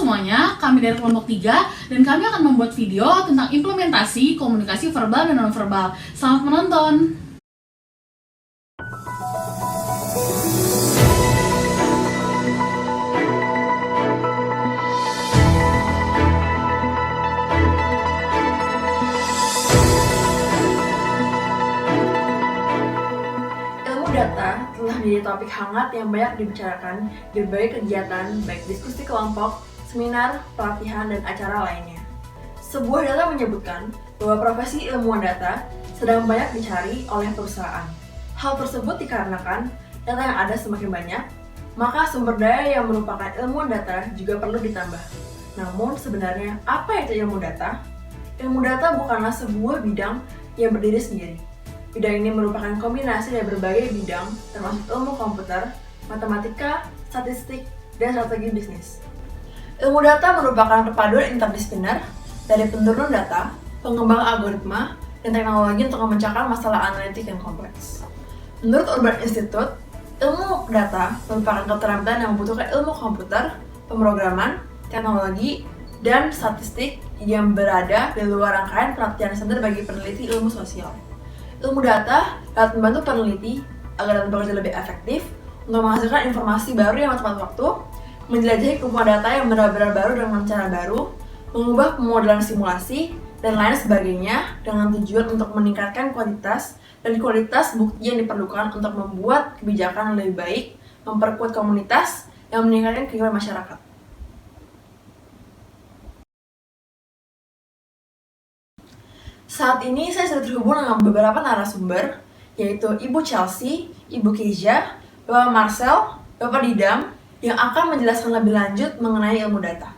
semuanya, kami dari kelompok 3 dan kami akan membuat video tentang implementasi komunikasi verbal dan nonverbal. Selamat menonton! Data telah menjadi topik hangat yang banyak dibicarakan di berbagai kegiatan, baik diskusi kelompok, seminar, pelatihan, dan acara lainnya. Sebuah data menyebutkan bahwa profesi ilmuwan data sedang banyak dicari oleh perusahaan. Hal tersebut dikarenakan data yang ada semakin banyak, maka sumber daya yang merupakan ilmuwan data juga perlu ditambah. Namun sebenarnya apa itu ilmu data? Ilmu data bukanlah sebuah bidang yang berdiri sendiri. Bidang ini merupakan kombinasi dari berbagai bidang, termasuk ilmu komputer, matematika, statistik, dan strategi bisnis. Ilmu data merupakan perpaduan interdisipliner dari penurun data, pengembang algoritma, dan teknologi untuk memecahkan masalah analitik yang kompleks. Menurut Urban Institute, ilmu data merupakan keterampilan yang membutuhkan ilmu komputer, pemrograman, teknologi, dan statistik yang berada di luar rangkaian pelatihan standar bagi peneliti ilmu sosial. Ilmu data dapat membantu peneliti agar dapat bekerja lebih efektif untuk menghasilkan informasi baru yang tepat waktu, menjelajahi kumpulan data yang benar-benar baru dengan cara baru, mengubah pemodelan simulasi, dan lain sebagainya dengan tujuan untuk meningkatkan kuantitas dan kualitas bukti yang diperlukan untuk membuat kebijakan lebih baik, memperkuat komunitas, dan meningkatkan kehidupan masyarakat. Saat ini saya sudah terhubung dengan beberapa narasumber, yaitu Ibu Chelsea, Ibu Keisha, Bapak Marcel, Bapak Didam, yang akan menjelaskan lebih lanjut mengenai ilmu data.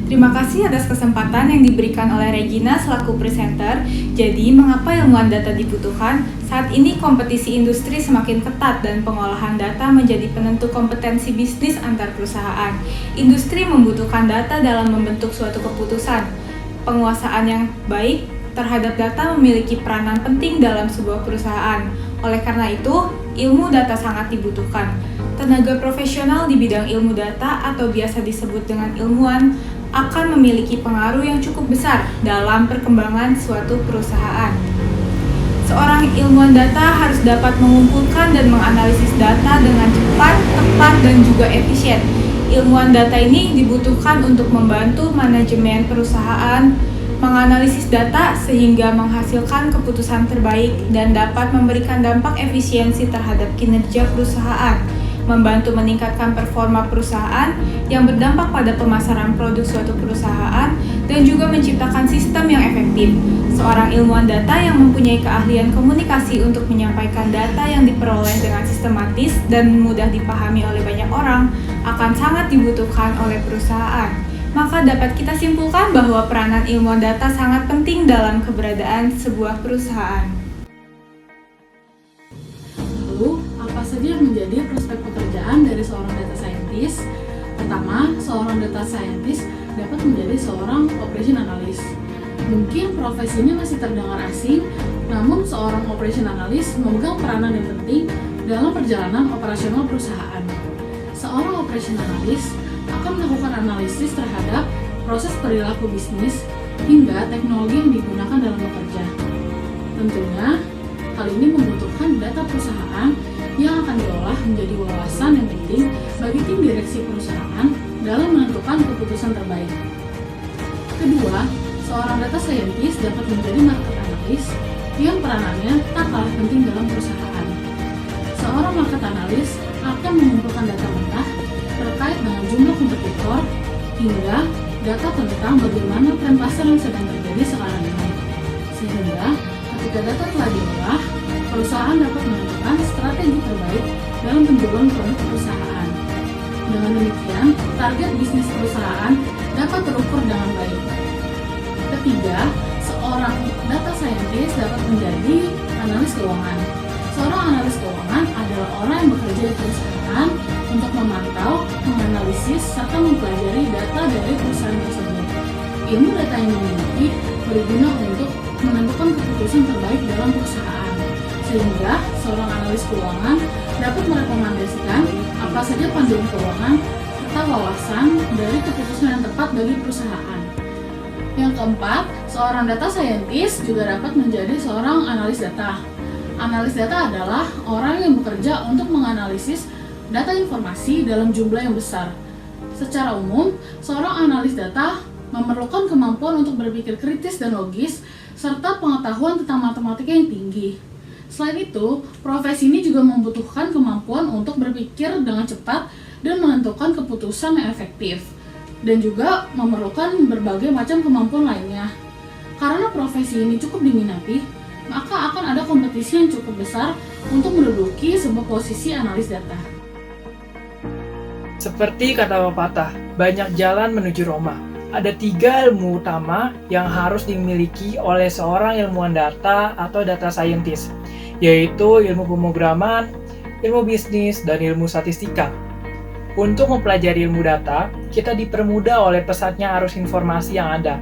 Terima kasih atas kesempatan yang diberikan oleh Regina selaku presenter. Jadi, mengapa ilmuwan data dibutuhkan? Saat ini kompetisi industri semakin ketat dan pengolahan data menjadi penentu kompetensi bisnis antar perusahaan. Industri membutuhkan data dalam membentuk suatu keputusan. Penguasaan yang baik terhadap data memiliki peranan penting dalam sebuah perusahaan. Oleh karena itu, ilmu data sangat dibutuhkan. Tenaga profesional di bidang ilmu data atau biasa disebut dengan ilmuwan akan memiliki pengaruh yang cukup besar dalam perkembangan suatu perusahaan. Seorang ilmuwan data harus dapat mengumpulkan dan menganalisis data dengan cepat, tepat, dan juga efisien. Ilmuwan data ini dibutuhkan untuk membantu manajemen perusahaan menganalisis data sehingga menghasilkan keputusan terbaik dan dapat memberikan dampak efisiensi terhadap kinerja perusahaan, membantu meningkatkan performa perusahaan yang berdampak pada pemasaran produk suatu perusahaan, dan juga menciptakan sistem yang efektif. Seorang ilmuwan data yang mempunyai keahlian komunikasi untuk menyampaikan data yang diperoleh dengan sistematis dan mudah dipahami oleh banyak orang akan sangat dibutuhkan oleh perusahaan. Maka dapat kita simpulkan bahwa peranan ilmuwan data sangat penting dalam keberadaan sebuah perusahaan. Lalu, apa saja yang menjadi prospek pekerjaan dari seorang data scientist? Pertama, seorang data scientist dapat menjadi seorang operation analyst. Mungkin profesi ini masih terdengar asing, namun seorang operation analyst memegang peranan yang penting dalam perjalanan operasional perusahaan. Seorang operation analyst akan melakukan analisis terhadap proses perilaku bisnis hingga teknologi yang digunakan dalam bekerja. Tentunya, hal ini membutuhkan data perusahaan yang akan diolah menjadi wawasan yang penting bagi tim direksi perusahaan dalam menentukan keputusan terbaik. Kedua, seorang data scientist dapat menjadi market analyst yang peranannya tak kalah penting dalam perusahaan. Seorang market analyst akan mengumpulkan data mentah terkait dengan jumlah kompetitor hingga data tentang bagaimana tren pasar yang sedang terjadi sekarang ini. Sehingga ketika data telah diolah, perusahaan dapat menentukan strategi terbaik dalam penjualan produk perusahaan. Dengan demikian, target bisnis perusahaan dapat terukur dengan baik. Ketiga, seorang data scientist dapat menjadi analis keuangan. Seorang analis keuangan adalah orang yang bekerja di perusahaan untuk memantau, menganalisis, serta mempelajari data dari perusahaan tersebut. Ilmu data yang dimiliki berguna untuk menentukan keputusan terbaik dalam perusahaan, sehingga seorang analis keuangan dapat merekomendasikan apa saja panduan keuangan serta wawasan dari keputusan yang tepat bagi perusahaan. Yang keempat, seorang data scientist juga dapat menjadi seorang analis data. Analis data adalah orang yang bekerja untuk menganalisis data informasi dalam jumlah yang besar. Secara umum, seorang analis data memerlukan kemampuan untuk berpikir kritis dan logis, serta pengetahuan tentang matematika yang tinggi. Selain itu, profesi ini juga membutuhkan kemampuan untuk berpikir dengan cepat dan menentukan keputusan yang efektif, dan juga memerlukan berbagai macam kemampuan lainnya. Karena profesi ini cukup diminati, maka akan ada kompetisi yang cukup besar untuk menduduki sebuah posisi analis data. Seperti kata pepatah, banyak jalan menuju Roma. Ada 3 ilmu utama yang harus dimiliki oleh seorang ilmuwan data atau data scientist, yaitu ilmu pemrograman, ilmu bisnis, dan ilmu statistika. Untuk mempelajari ilmu data, kita dipermudah oleh pesatnya arus informasi yang ada.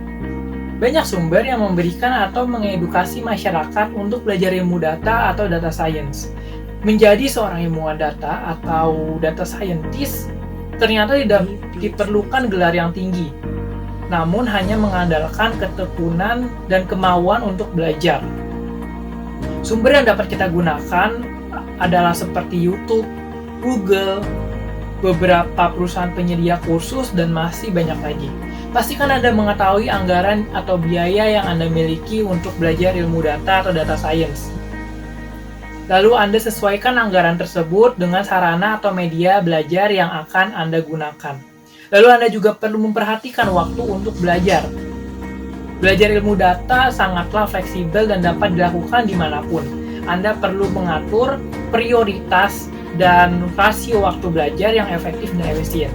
Banyak sumber yang memberikan atau mengedukasi masyarakat untuk belajar ilmu data atau data science. Menjadi seorang ilmuwan data atau data scientist ternyata tidak diperlukan gelar yang tinggi, namun hanya mengandalkan ketekunan dan kemauan untuk belajar. Sumber yang dapat kita gunakan adalah seperti YouTube, Google, beberapa perusahaan penyedia kursus, dan masih banyak lagi. Pastikan Anda mengetahui anggaran atau biaya yang Anda miliki untuk belajar ilmu data atau data science. Lalu Anda sesuaikan anggaran tersebut dengan sarana atau media belajar yang akan Anda gunakan. Lalu Anda juga perlu memperhatikan waktu untuk belajar. Belajar ilmu data sangatlah fleksibel dan dapat dilakukan dimanapun. Anda perlu mengatur prioritas dan rasio waktu belajar yang efektif dan efisien,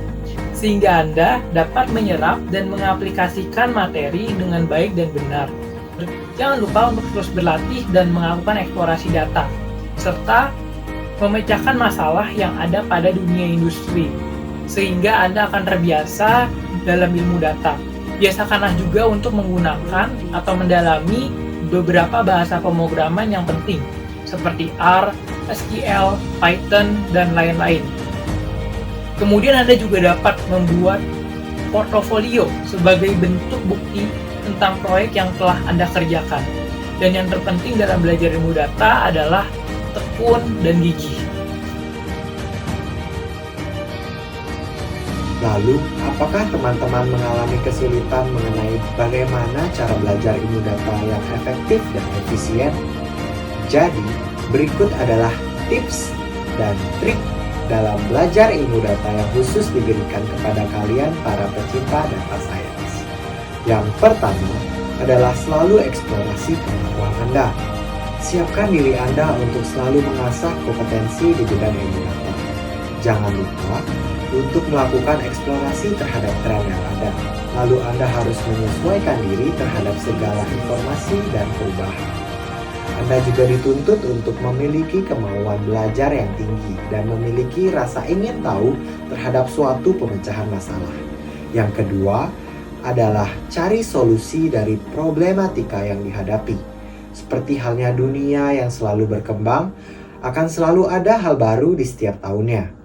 sehingga Anda dapat menyerap dan mengaplikasikan materi dengan baik dan benar. Jangan lupa untuk terus berlatih dan melakukan eksplorasi data, serta memecahkan masalah yang ada pada dunia industri, sehingga Anda akan terbiasa dalam ilmu data. Biasakanlah juga untuk menggunakan atau mendalami beberapa bahasa pemrograman yang penting, seperti R, SQL, Python, dan lain-lain. Kemudian Anda juga dapat membuat portofolio sebagai bentuk bukti tentang proyek yang telah Anda kerjakan. Dan yang terpenting dalam belajar ilmu data adalah tekun dan gigih. Lalu, apakah teman-teman mengalami kesulitan mengenai bagaimana cara belajar ilmu data yang efektif dan efisien? Jadi, berikut adalah tips dan trik dalam belajar ilmu data yang khusus diberikan kepada kalian para pecinta data science. Yang pertama adalah selalu eksplorasi kemampuan Anda. Siapkan diri Anda untuk selalu mengasah kompetensi di bidang ilmu data. Jangan lupa untuk melakukan eksplorasi terhadap tren yang ada. Lalu Anda harus menyesuaikan diri terhadap segala informasi dan perubahan. Anda juga dituntut untuk memiliki kemauan belajar yang tinggi dan memiliki rasa ingin tahu terhadap suatu pemecahan masalah. Yang kedua adalah cari solusi dari problematika yang dihadapi. Seperti halnya dunia yang selalu berkembang, akan selalu ada hal baru di setiap tahunnya.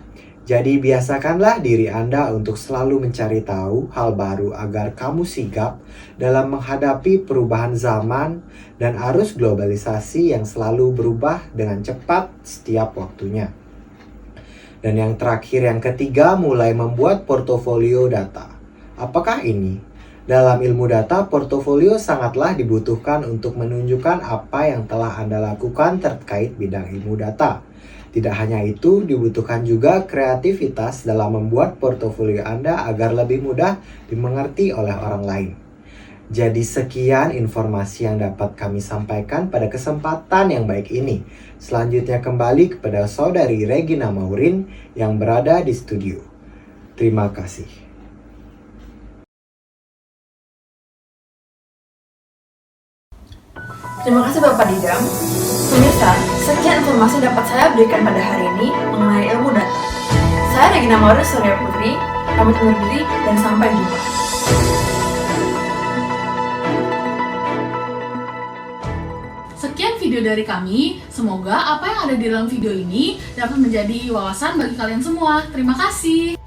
Jadi biasakanlah diri Anda untuk selalu mencari tahu hal baru agar kamu sigap dalam menghadapi perubahan zaman dan arus globalisasi yang selalu berubah dengan cepat setiap waktunya. Dan yang terakhir, yang ketiga, mulai membuat portofolio data. Apakah ini? Dalam ilmu data, portofolio sangatlah dibutuhkan untuk menunjukkan apa yang telah Anda lakukan terkait bidang ilmu data. Tidak hanya itu, dibutuhkan juga kreativitas dalam membuat portofolio Anda agar lebih mudah dimengerti oleh orang lain. Jadi sekian informasi yang dapat kami sampaikan pada kesempatan yang baik ini. Selanjutnya kembali kepada Saudari Regina Maurin yang berada di studio. Terima kasih. Terima kasih Bapak Didam. Pemirsa, sekian informasi dapat saya berikan pada hari ini mengenai ilmu data. Saya Regina Maurin Surya Putri, pamit undur diri dan sampai jumpa. Sekian video video dari kami. Semoga apa yang ada di dalam video ini dapat menjadi wawasan bagi kalian semua. Terima kasih.